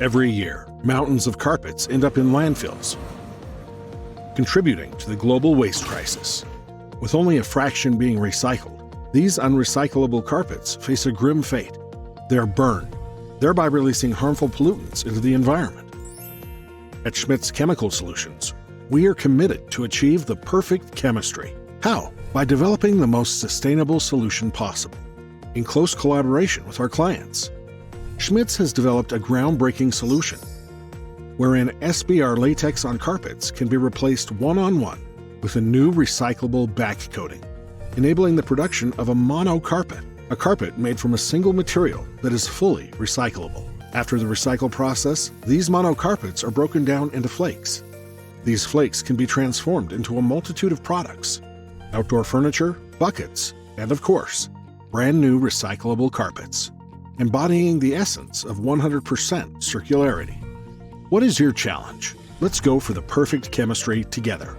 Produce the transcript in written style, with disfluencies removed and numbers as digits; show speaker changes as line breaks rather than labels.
Every year, mountains of carpets end up in landfills, contributing to the global waste crisis. With only a fraction being recycled, these unrecyclable carpets face a grim fate. They are burned, thereby releasing harmful pollutants into the environment. At Schmits Chemical Solutions, we are committed to achieve the perfect chemistry. How? By developing the most sustainable solution possible, in close collaboration with our clients. Schmits has developed a groundbreaking solution wherein SBR latex on carpets can be replaced one-on-one with a new recyclable backcoating, enabling the production of a mono carpet, a carpet made from a single material that is fully recyclable. After the recycle process, these mono carpets are broken down into flakes. These flakes can be transformed into a multitude of products: outdoor furniture, buckets, and of course, brand new recyclable carpets, embodying the essence of 100% circularity. What is your challenge? Let's go for the perfect chemistry together.